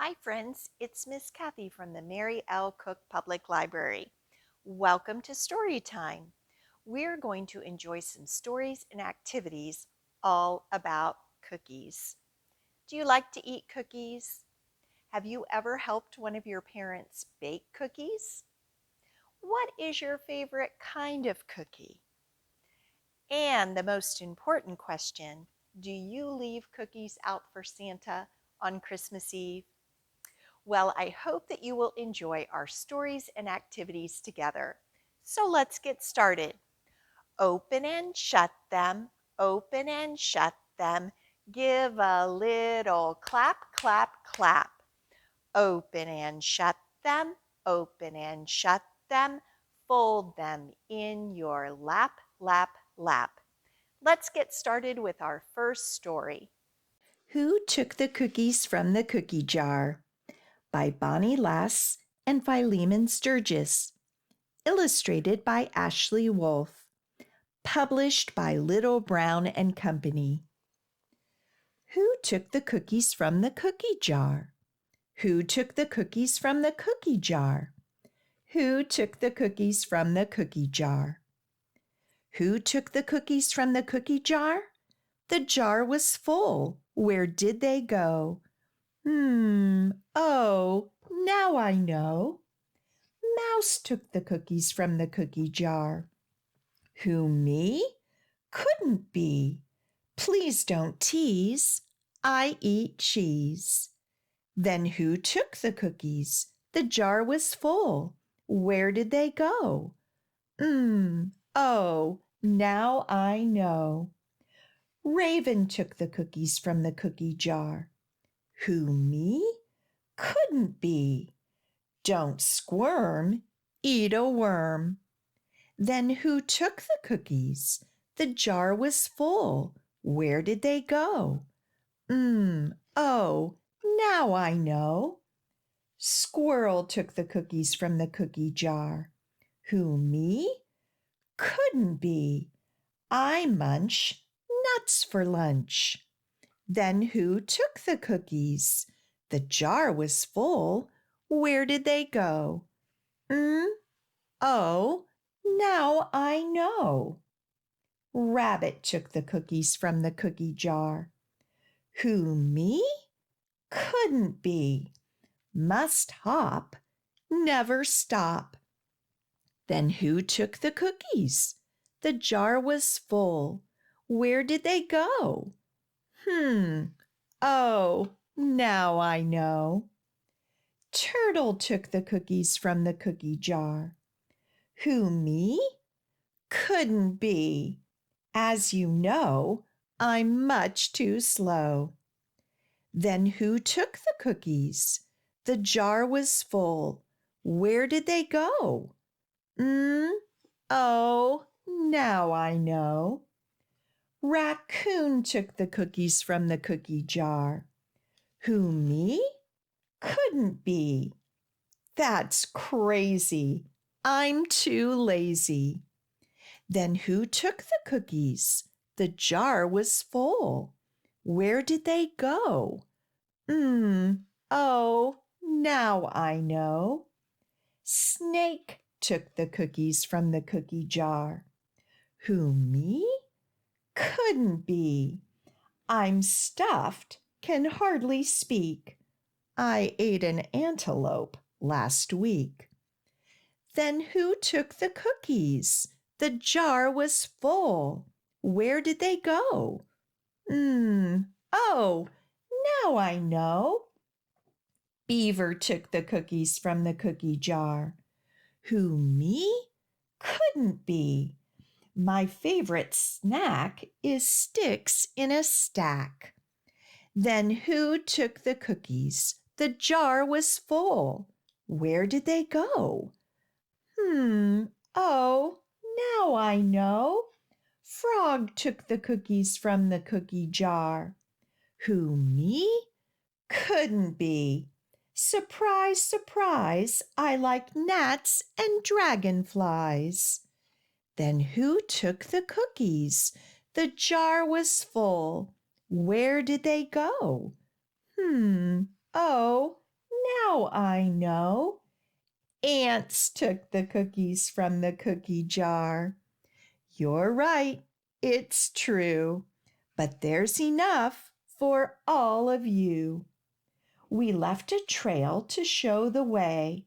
Hi friends, it's Miss Cathy from the Mary L. Cook Public Library. Welcome to Storytime. We're going to enjoy some stories and activities all about cookies. Do you like to eat cookies? Have you ever helped one of your parents bake cookies? What is your favorite kind of cookie? And the most important question, do you leave cookies out for Santa on Christmas Eve? Well, I hope that you will enjoy our stories and activities together. So let's get started. Open and shut them, open and shut them. Give a little clap, clap, clap. Open and shut them, open and shut them. Fold them in your lap, lap, lap. Let's get started with our first story. Who Took the Cookies from the Cookie Jar? By Bonnie Lass and Philemon Sturges. Illustrated by Ashley Wolff. Published by Little Brown and Company. Who took the cookies from the cookie jar? Who took the cookies from the cookie jar? Who took the cookies from the cookie jar? Who took the cookies from the cookie jar? The jar was full. Where did they go? Oh, now I know. Mouse took the cookies from the cookie jar. Who, me? Couldn't be. Please don't tease. I eat cheese. Then who took the cookies? The jar was full. Where did they go? Oh, now I know. Raven took the cookies from the cookie jar. Who, me? Couldn't be. Don't squirm, eat a worm. Then who took the cookies? The jar was full. Where did they go? Oh, now I know. Squirrel took the cookies from the cookie jar. Who, me? Couldn't be. I munch nuts for lunch. Then who took the cookies? The jar was full. Where did they go? Oh, now I know. Rabbit took the cookies from the cookie jar. Who, me? Couldn't be. Must hop, never stop. Then who took the cookies? The jar was full. Where did they go? Oh, now I know. Turtle took the cookies from the cookie jar. Who, me? Couldn't be. As you know, I'm much too slow. Then who took the cookies? The jar was full. Where did they go? Oh, now I know. Raccoon took the cookies from the cookie jar. Who, me? Couldn't be. That's crazy. I'm too lazy. Then who took the cookies? The jar was full. Where did they go? Oh, now I know. Snake took the cookies from the cookie jar. Who, me? Couldn't be. I'm stuffed, can hardly speak. I ate an antelope last week. Then who took the cookies? The jar was full. Where did they go? Oh, now I know. Beaver took the cookies from the cookie jar. Who, me? Couldn't be. My favorite snack is sticks in a stack. Then who took the cookies? The jar was full. Where did they go? Oh, now I know. Frog took the cookies from the cookie jar. Who, me? Couldn't be. Surprise, surprise, I like gnats and dragonflies. Then who took the cookies? The jar was full. Where did they go? Oh, Now I know. Ants took the cookies from the cookie jar. You're right, it's true. But there's enough for all of you. We left a trail to show the way.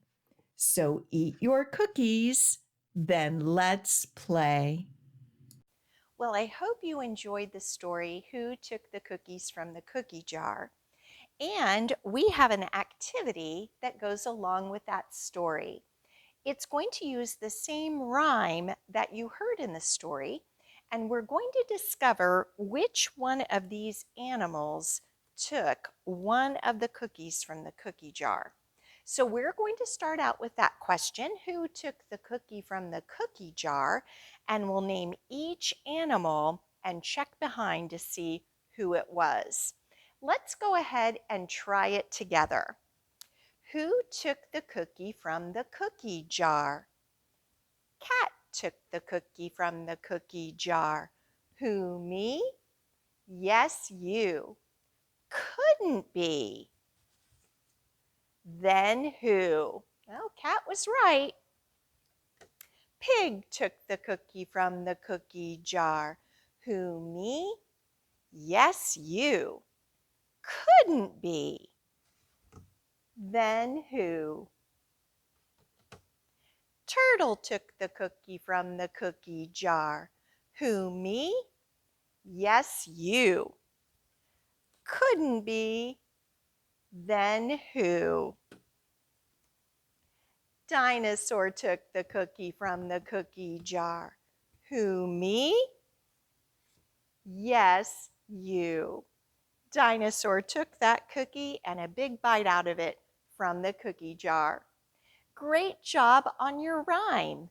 So eat your cookies, then let's play. Well, I hope you enjoyed the story, Who Took the Cookies from the Cookie Jar? And we have an activity that goes along with that story. It's going to use the same rhyme that you heard in the story, and we're going to discover which one of these animals took one of the cookies from the cookie jar. So we're going to start out with that question, who took the cookie from the cookie jar? And we'll name each animal and check behind to see who it was. Let's go ahead and try it together. Who took the cookie from the cookie jar? Cat took the cookie from the cookie jar. Who, me? Yes, you. Couldn't be. Then who? Well, Cat was right. Pig took the cookie from the cookie jar. Who, me? Yes, you. Couldn't be. Then who? Turtle took the cookie from the cookie jar. Who, me? Yes, you. Couldn't be. Then who? Dinosaur took the cookie from the cookie jar. Who, me? Yes, you. Dinosaur took that cookie and a big bite out of it from the cookie jar. Great job on your rhyme.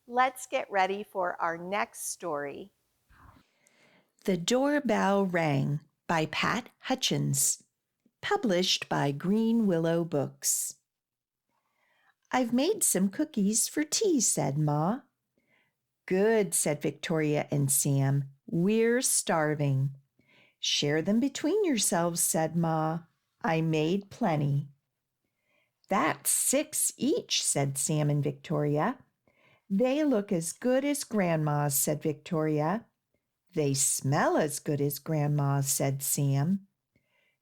Let's get ready for our next story. The Doorbell Rang by Pat Hutchins, published by Greenwillow Books. I've made some cookies for tea, said Ma. Good, said Victoria and Sam. We're starving. Share them between yourselves, said Ma. I made plenty. That's 6 each, said Sam and Victoria. They look as good as Grandma's, said Victoria. They smell as good as Grandma's, said Sam.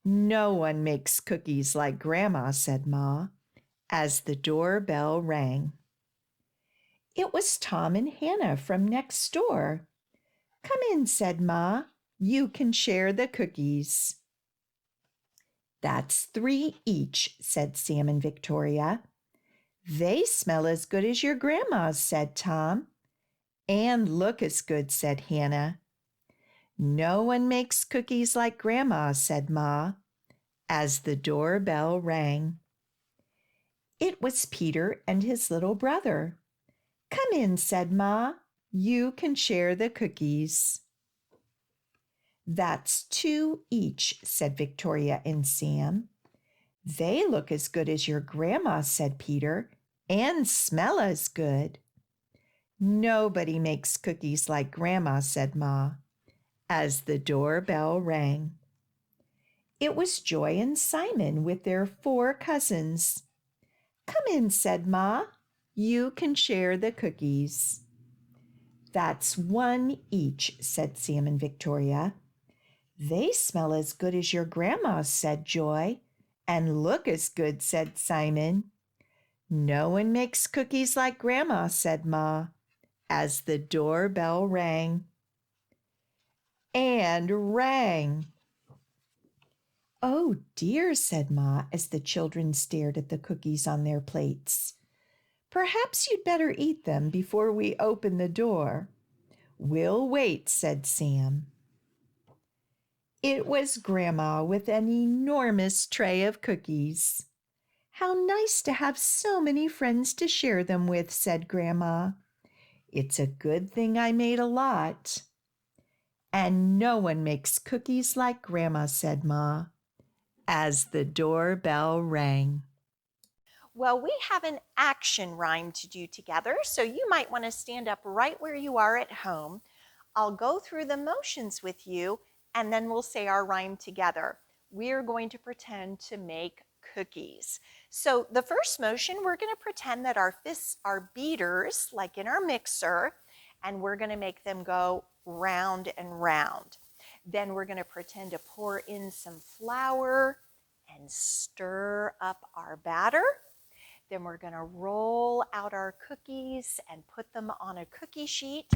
No one makes cookies like Grandma, said Ma, as the doorbell rang. It was Tom and Hannah from next door. Come in, said Ma. You can share the cookies. That's 3 each, said Sam and Victoria. They smell as good as your grandma's, said Tom. And look as good, said Hannah. No one makes cookies like Grandma, said Ma, as the doorbell rang. It was Peter and his little brother. Come in, said Ma. You can share the cookies. That's 2 each, said Victoria and Sam. They look as good as your grandma, said Peter, and smell as good. Nobody makes cookies like Grandma, said Ma, as the doorbell rang. It was Joy and Simon with their 4 cousins. Come in, said Ma. You can share the cookies. That's 1 each, said Sam and Victoria. They smell as good as your grandma's, said Joy, and look as good, said Simon. No one makes cookies like Grandma, said Ma, as the doorbell rang. And rang. Oh dear, said Ma, as the children stared at the cookies on their plates. Perhaps you'd better eat them before we open the door. We'll wait, said Sam. It was Grandma with an enormous tray of cookies. How nice to have so many friends to share them with, said Grandma. It's a good thing I made a lot. And no one makes cookies like Grandma, said Ma, as the doorbell rang. Well, we have an action rhyme to do together, so you might want to stand up right where you are at home. I'll go through the motions with you, and then we'll say our rhyme together. We're going to pretend to make cookies. So the first motion, we're going to pretend that our fists are beaters, like in our mixer, and we're going to make them go round and round. Then we're going to pretend to pour in some flour and stir up our batter. Then we're going to roll out our cookies and put them on a cookie sheet.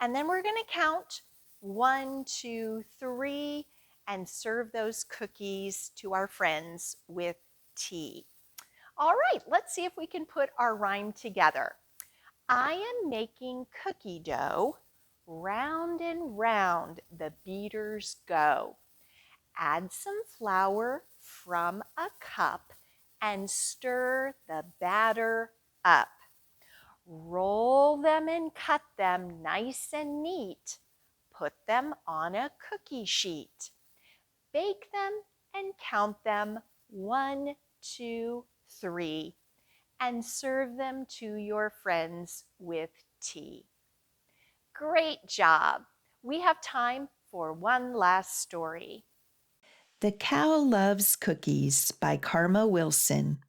And then we're going to count 1, 2, 3 and serve those cookies to our friends with tea. All right, let's see if we can put our rhyme together. I am making cookie dough. Round and round the beaters go. Add some flour from a cup and stir the batter up. Roll them and cut them nice and neat. Put them on a cookie sheet. Bake them and count them 1, 2, 3 and serve them to your friends with tea. Great job. We have time for one last story. The Cow Loves Cookies by Karma Wilson.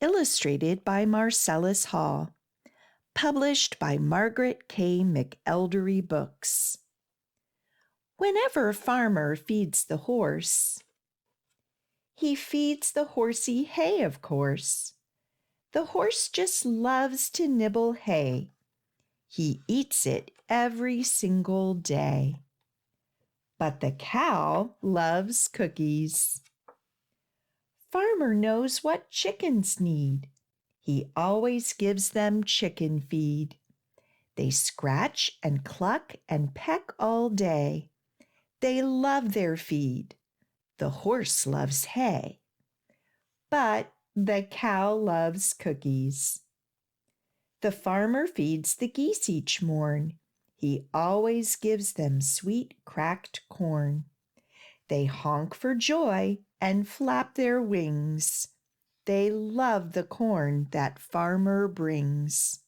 Illustrated by Marcellus Hall. Published by Margaret K. McElderry Books. Whenever Farmer feeds the horse, he feeds the horsey hay, of course. The horse just loves to nibble hay. He eats it every single day. But the cow loves cookies. Farmer knows what chickens need. He always gives them chicken feed. They scratch and cluck and peck all day. They love their feed. The horse loves hay. But the cow loves cookies. The farmer feeds the geese each morn. He always gives them sweet cracked corn. They honk for joy and flap their wings. They love the corn that farmer brings.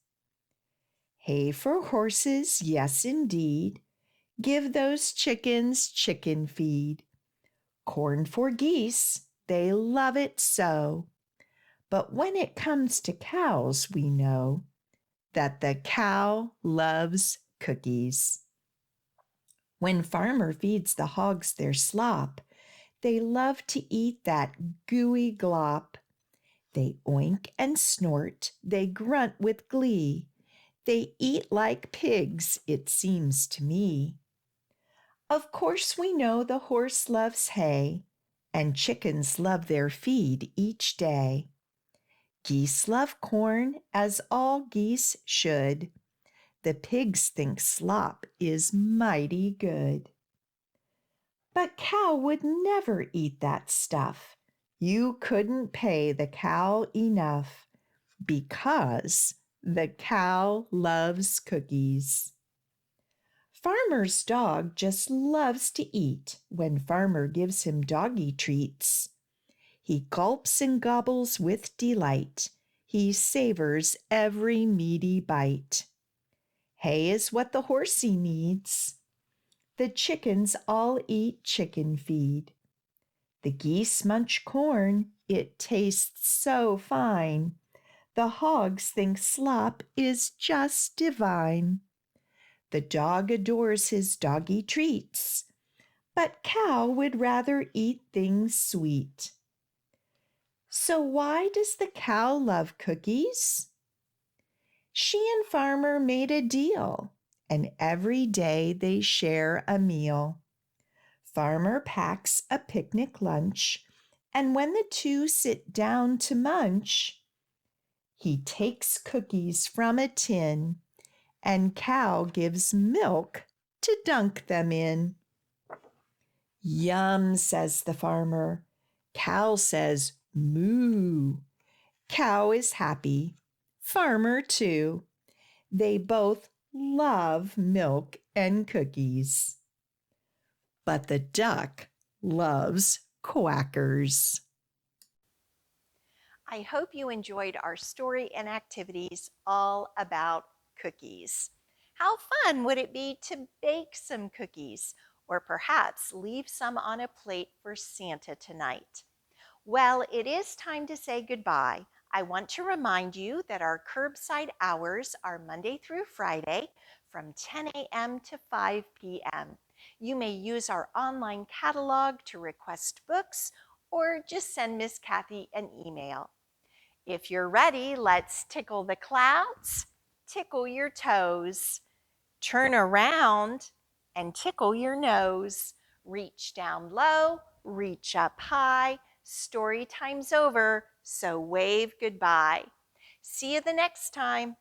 Hay for horses, yes indeed. Give those chickens chicken feed. Corn for geese, they love it so. But when it comes to cows, we know that the cow loves cookies. When farmer feeds the hogs their slop, they love to eat that gooey glop. They oink and snort, they grunt with glee. They eat like pigs, it seems to me. Of course we know the horse loves hay, and chickens love their feed each day. Geese love corn, as all geese should. The pigs think slop is mighty good. But cow would never eat that stuff. You couldn't pay the cow enough because the cow loves cookies. Farmer's dog just loves to eat when farmer gives him doggy treats. He gulps and gobbles with delight. He savors every meaty bite. Hay is what the horsey needs. The chickens all eat chicken feed. The geese munch corn, it tastes so fine. The hogs think slop is just divine. The dog adores his doggy treats, but cow would rather eat things sweet. So why does the cow love cookies? She and farmer made a deal, and every day they share a meal. Farmer packs a picnic lunch, and when the two sit down to munch, he takes cookies from a tin, and cow gives milk to dunk them in. Yum, says the farmer. Cow says moo. Cow is happy. Farmer too. They both love milk and cookies. But the duck loves quackers. I hope you enjoyed our story and activities all about cookies. How fun would it be to bake some cookies or perhaps leave some on a plate for Santa tonight? Well, it is time to say goodbye. I want to remind you that our curbside hours are Monday through Friday from 10 a.m. to 5 p.m. You may use our online catalog to request books or just send Miss Cathy an email. If you're ready, let's tickle the clouds, tickle your toes, turn around and tickle your nose. Reach down low, reach up high. Story time's over, so wave goodbye. See you the next time.